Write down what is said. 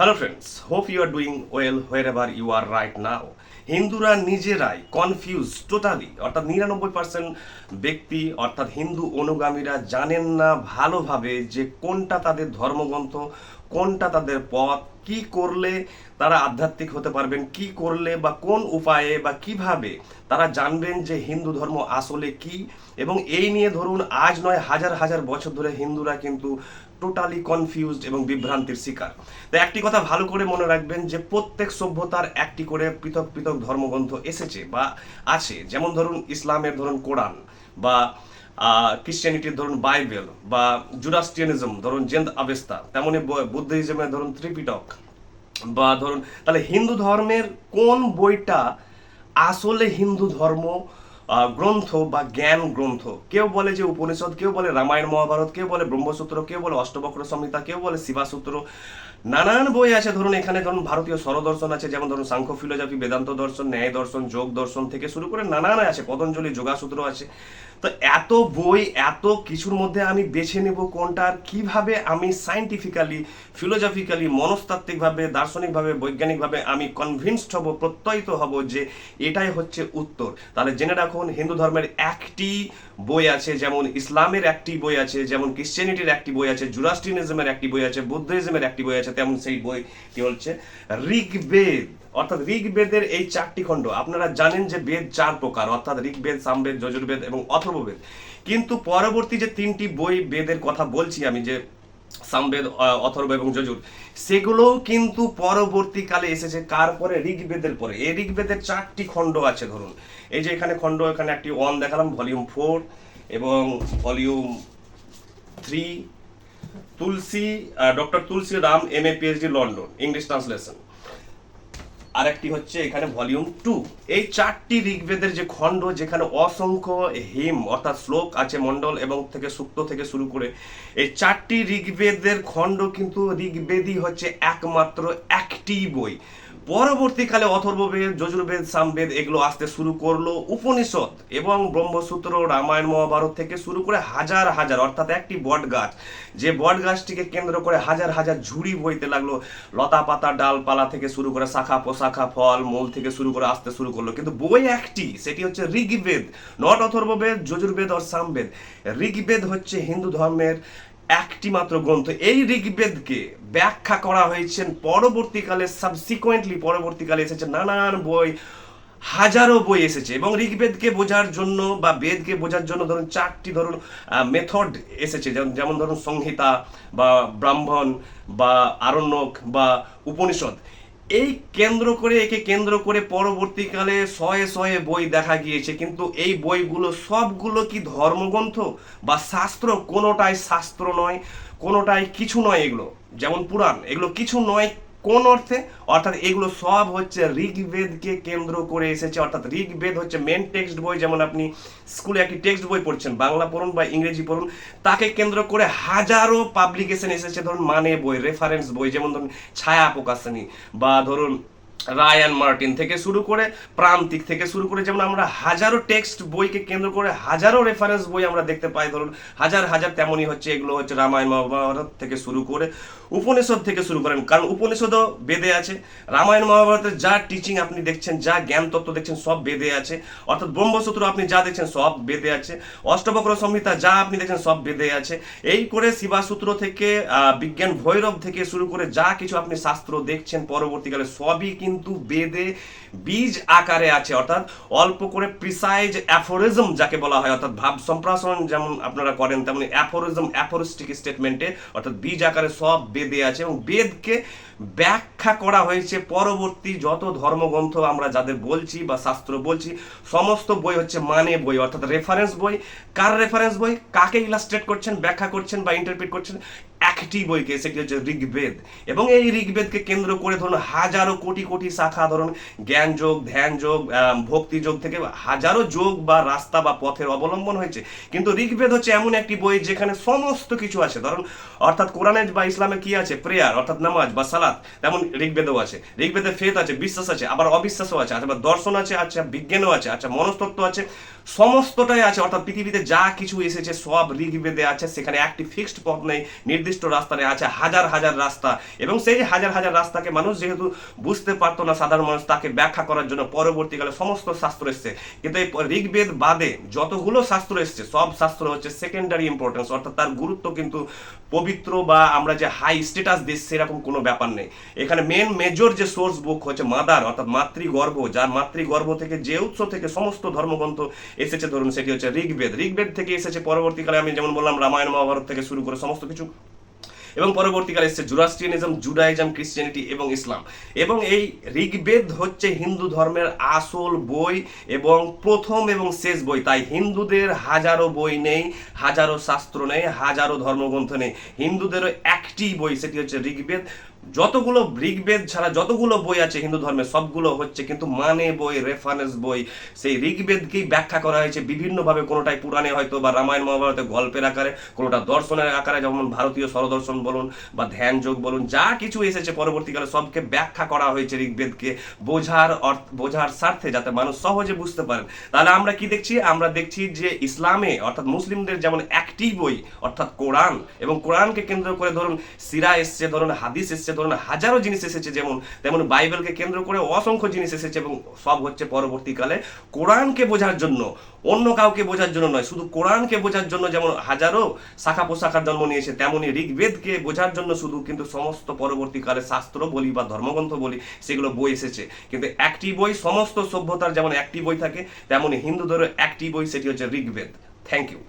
Hello friends, hope you are doing well wherever you are right now. হিন্দুরা নিজেরাই confuse totally, অর্থাৎ 99% ব্যক্তি অর্থাৎ হিন্দু অনুগামীরা জানেন না ভালোভাবে যে কোনটা তাদের ধর্মগ্রন্থ, কোনটা তাদের পথ, কি করলে তারা আধ্যাত্মিক হতে পারবেন, কি করলে বা কোন উপায়ে বা কিভাবে তারা জানবেন যে হিন্দু ধর্ম আসলে কি। এবং এই নিয়ে ধরুন আজ নয় হাজার হাজার বছর ধরে হিন্দুরা কিন্তু টোটালি কনফিউজড এবং বিভ্রান্তির শিকার। তো একটি কথা ভালো করে মনে রাখবেন যে প্রত্যেক সভ্যতার একটি করে পৃথক পৃথক ধর্মগ্রন্থ এসেছে বা আছে। যেমন ধরুন ইসলামের ধরুন কোরআন, বা ক্রিশ্চিয়ানিটির ধরুন বাইবেল, বা জুরাস্ট্রিয়ানিজম ধরুন জেন্দ আবেস্তা, তেমনি বুদ্ধিজমের ধরুন ত্রিপিটক, বা ধরুন তাহলে হিন্দু ধর্মের কোন বইটা আসলে হিন্দু ধর্ম গ্রন্থ বা জ্ঞান গ্রন্থ। কেউ বলে যে উপনিষদ, কেউ বলে রামায়ণ মহাভারত, কেউ বলে ব্রহ্মসূত্র, কেউ বলে অষ্টবক্র সংহিতা, কেউ বলে শিবাসূত্র। নানান বই আছে। ধরুন এখানে ধরুন ভারতীয় স্বরদর্শন আছে, যেমন ধরুন সাংখ্য ফিলোজফি, বেদান্ত দর্শন, ন্যায় দর্শন, যোগ দর্শন থেকে শুরু করে নানান আছে, পতঞ্জলি যোগাসূত্র আছে। তো এত বই, এত কিছুর মধ্যে আমি বেছে নেব কোনটা, আর কিভাবে আমি সাইন্টিফিক্যালি, ফিলোজফিক্যালি, মনস্তাত্ত্বিকভাবে, দার্শনিকভাবে, বৈজ্ঞানিকভাবে আমি কনভিন্সড হব, প্রত্যয়িত হব যে এটাই হচ্ছে উত্তর। তাহলে জেনে রাখুন, হিন্দু ধর্মের একটি বই আছে, যেমন ইসলামের একটি বই আছে, যেমন ক্রিশ্চিয়ানিটির একটি বই আছে, জুরাস্ট্রিয়ানিজমের একটি বই আছে, বুদ্ধিজমের একটি বই আছে, তেমন সেই বইটি হচ্ছে ঋগ্বেদ। অর্থাৎ ঋগ্বেদের এই 4টি খণ্ড। আপনারা জানেন যে বেদ 4 প্রকার, অর্থাৎ ঋগ্বেদ, সামবেদ, যজুর্বেদ এবং অথর্ববেদ। কিন্তু পরবর্তী যে 3টি বই বেদের কথা বলছি আমি, যে সামবেদ, অথর্ব এবং যজুর, সেগুলোও কিন্তু পরবর্তীকালে এসেছে। কার পরে? ঋগ্বেদের পরে। এই ঋগ্বেদের 4টি খণ্ড আছে। ধরুন এই যে এখানে খণ্ড, এখানে একটি 1 দেখালাম, ভলিউম 4 এবং volume 3, Tulsi, doctor Tulsi Ram, MA PhD, London, English translation. আরেকটি হচ্ছে এখানে ভলিউম 2। এই 4টি ঋগ্বেদের যে খণ্ড, যেখানে অসংখ্য হিম অর্থাৎ শ্লোক আছে, মণ্ডল এবং থেকে সূক্ত থেকে শুরু করে এই 4টি ঋগ্বেদের খণ্ড, কিন্তু ঋগ্বেদই হচ্ছে একমাত্র একটি বই। পরবর্তীকালে অথর্ববেদ, যজুর্বেদ, সামবেদ এগুলো আসতে শুরু করলো। উপনিষদ এবং ব্রহ্মসূত্র, রামায়ণ মহাভারত থেকে শুরু করে হাজার হাজার, অর্থাৎ একটি বট গাছ, যে বট গাছটিকে কেন্দ্র করে হাজার হাজার ঝুড়ি বইতে লাগলো। লতা পাতা ডালপালা থেকে শুরু করে শাখা প্রশাখা, ফল মূল থেকে শুরু করে আসতে শুরু করলো। কিন্তু বই একটি, সেটি হচ্ছে ঋগ্বেদ, নট অথর্ববেদ, যজুর্বেদ আর সামবেদ। ঋগ্বেদ হচ্ছে হিন্দু ধর্মের একটি মাত্র গ্রন্থ। এই ঋগ্বেদকে ব্যাখ্যা করা হয়েছে পরবর্তীকালে, পরবর্তীকালে এসেছে নানান বই, হাজারো বই এসেছে। এবং ঋগ্বেদকে বোঝার জন্য বা বেদকে বোঝার জন্য ধরুন 4টি ধরুন মেথড এসেছে। যেমন ধরুন সংহিতা, বা ব্রাহ্মণ, বা আরণ্যক, বা উপনিষদ। এই কেন্দ্র করে, একে কেন্দ্র করে পরবর্তীকালে শয়ে শয়ে বই দেখা গিয়েছে। কিন্তু এই বইগুলো সবগুলো কি ধর্মগ্রন্থ বা শাস্ত্র? কোনোটাই শাস্ত্র নয়, কোনোটাই কিছু নয়। এগুলো যেমন পুরাণ, এগুলো কিছু নয়। কোন অর্থে? অর্থাৎ এগুলো সব হচ্ছে ঋগ্বেদকে কেন্দ্র করে এসেছে। অর্থাৎ ঋগ্বেদ হচ্ছে মেন টেক্সট বই। যেমন আপনি স্কুলে একটি টেক্সট বই পড়ছেন, বাংলা পড়ুন বা ইংরেজি পড়ুন, তাকে কেন্দ্র করে হাজারো পাবলিকেশন এসেছে। ধরুন মানে বই, রেফারেন্স বই, যেমন ধরুন ছায়া প্রকাশনী, বা ধরুন রায়ান মার্টিন থেকে শুরু করে, প্রান্তিক থেকে শুরু করে, যেমন আমরা হাজারো টেক্সট বইকে কেন্দ্র করে হাজারো রেফারেন্স বই আমরা দেখতে পাই। ধরুন হাজার হাজার, তেমনই হচ্ছে এগুলো হচ্ছে রামায়ণ মহাভারত থেকে শুরু করে, উপনিষদ থেকে শুরু করেন, কারণ উপনিষদও বেদে আছে। রামায়ণ মহাভারতের যা টিচিং আপনি দেখছেন, যা জ্ঞান তত্ত্ব দেখছেন, সব বেদে আছে। অর্থাৎ ব্রহ্মসূত্র আপনি যা দেখছেন সব বেদে আছে। অষ্টবক্র সংহিতা যা আপনি দেখছেন সব বেদে আছে। এই করে শিবাসূত্র থেকে, বিজ্ঞান ভৈরব থেকে শুরু করে যা কিছু আপনি শাস্ত্র দেখছেন পরবর্তীকালে, সবই কিন্তু বেদে বীজ আকারে আছে। অর্থাৎ অল্প করে প্রিসাইজ অ্যাফোরিজম যাকে বলা হয়, অর্থাৎ ভাব সম্প্রসারণ যেমন আপনারা করেন, তেমনি অ্যাফোরিজম, অ্যাফোরিস্টিক স্টেটমেন্টে, অর্থাৎ বীজ আকারে সব বেদে আছে। এবং বেদকে ব্যাখ্যা করা হয়েছে পরবর্তী যত ধর্মগ্রন্থ আমরা যাদের বলছি বা শাস্ত্র বলছি, সমস্ত বই হচ্ছে মানে বই, অর্থাৎ রেফারেন্স বই। কার রেফারেন্স বই? কাকে ইলাস্ট্রেট করছেন, ব্যাখ্যা করছেন বা ইন্টারপ্রিট করছেন? একটি বইকে, সেটি হচ্ছে ঋগ্বেদ। এবং এই ঋগ্বেদকে কেন্দ্র করে ধরুন হাজারো কোটি কোটি শাখা, ধরুন জ্ঞান যোগ, ধ্যান যোগ, ভক্তি যোগ থেকে হাজারো যোগ বা রাস্তা বা পথের অবলম্বন হয়েছে। কিন্তু ঋগ্বেদ হচ্ছে এমন একটি বই যেখানে সমস্ত কিছু আছে। ধরুন অর্থাৎ কোরআনে বা ইসলামে কি আছে? প্রেয়ার অর্থাৎ নামাজ বা সালাত, তেমন ঋগ্বেদেও আছে। ঋগ্বেদে ফেথ আছে, বিশ্বাস আছে, আবার অবিশ্বাসও আছে, আবার দর্শন আছে, আচ্ছা বিজ্ঞানও আছে, আচ্ছা মনস্তত্ত্ব আছে, সমস্তটাই আছে। অর্থাৎ পৃথিবীতে যা কিছু এসেছে সব ঋগ্বেদে আছে। সেখানে একটি ফিক্সড পথ নেই, নির্দিষ্ট রাস্তা নেই, আছে হাজার হাজার রাস্তা। এবং সেই যে হাজার হাজার রাস্তাকে মানুষ যেহেতু বুঝতে পারতো না, সাধারণ মানুষ, তাকে ব্যাখ্যা করার জন্য পরবর্তীকালে সমস্ত শাস্ত্র এসছে। কিন্তু এই ঋগ্বেদ বাদে যতগুলো শাস্ত্র এসছে সব শাস্ত্র হচ্ছে সেকেন্ডারি ইম্পর্টেন্স, অর্থাৎ তার গুরুত্ব কিন্তু পবিত্র বা আমরা যে হাই স্ট্যাটাস দিচ্ছি সেরকম কোনো ব্যাপার নেই। এখানে মেজর যে সোর্স বুক হচ্ছে মাদার, অর্থাৎ মাতৃগর্ভ, যার মাতৃগর্ভ থেকে যে উৎস থেকে সমস্ত ধর্মগ্রন্থ এসেছে, ধরুন সেটি হচ্ছে ঋগ্বেদ। ঋগ্বেদ থেকে এসেছে পরবর্তীকালে, আমি যেমন বললাম, রামায়ণ মহাভারত থেকে শুরু করে সমস্ত কিছু। এবং পরবর্তীকালে এসেছে জুরাস্ট্রিয়ানিজম, জুডাইজম, ক্রিশ্চিয়ানিটি এবং ইসলাম। এবং এই ঋগ্বেদ হচ্ছে হিন্দু ধর্মের আসল বই এবং প্রথম এবং শেষ বই। তাই হিন্দুদের হাজারো বই নেই, হাজারো শাস্ত্র নেই, হাজারো ধর্মগ্রন্থ নেই, হিন্দুদেরও একটি বই, সেটি হচ্ছে ঋগ্বেদ। যতগুলো ঋগ্বেদ ছাড়া যতগুলো বই আছে হিন্দু ধর্মে সবগুলো হচ্ছে কিন্তু মানে বই, রেফারেন্স বই। সেই ঋগ্বেদকেই ব্যাখ্যা করা হয়েছে বিভিন্নভাবে, কোনোটাই পুরাণে হয়তো বা রামায়ণ মহাভারতে গল্পের আকারে, কোনোটা দর্শনের আকারে, যেমন ভারতীয় স্বরদর্শন বলুন বা ধ্যান যোগ বলুন, যা কিছু এসেছে পরবর্তীকালে সবকে ব্যাখ্যা করা হয়েছে ঋগ্বেদকে বোঝার স্বার্থে, যাতে মানুষ সহজে বুঝতে পারেন। তাহলে আমরা কি দেখছি? আমরা দেখছি যে ইসলামে অর্থাৎ মুসলিমদের যেমন একটি বই অর্থাৎ কোরআন, এবং কোরআনকে কেন্দ্র করে ধরুন সিরা এসছে, ধরুন হাদিস এসছে, ধরুন হাজারো জিনিস এসেছে, যেমন তেমন বাইবেলকে কেন্দ্র করে অসংখ্য জিনিস এসেছে, এবং সব হচ্ছে পরবর্তীকালে কোরআনকে বোঝার জন্য, অন্য কাউকে বোঝার জন্য নয়, শুধু কোরআনকে বোঝার জন্য। যেমন হাজারো শাখা পোশাখার জন্ম নিয়েছে, তেমনি ঋগ্বেদকে বোঝার জন্য শুধু কিন্তু সমস্ত পরবর্তীকালে শাস্ত্র বলি বা ধর্মগ্রন্থ বলি সেগুলো বই এসেছে। কিন্তু একটি বই, সমস্ত সভ্যতার যেমন একটি বই থাকে, তেমনি হিন্দুদেরও একটি বই, সেটি হচ্ছে ঋগ্বেদ। Thank you.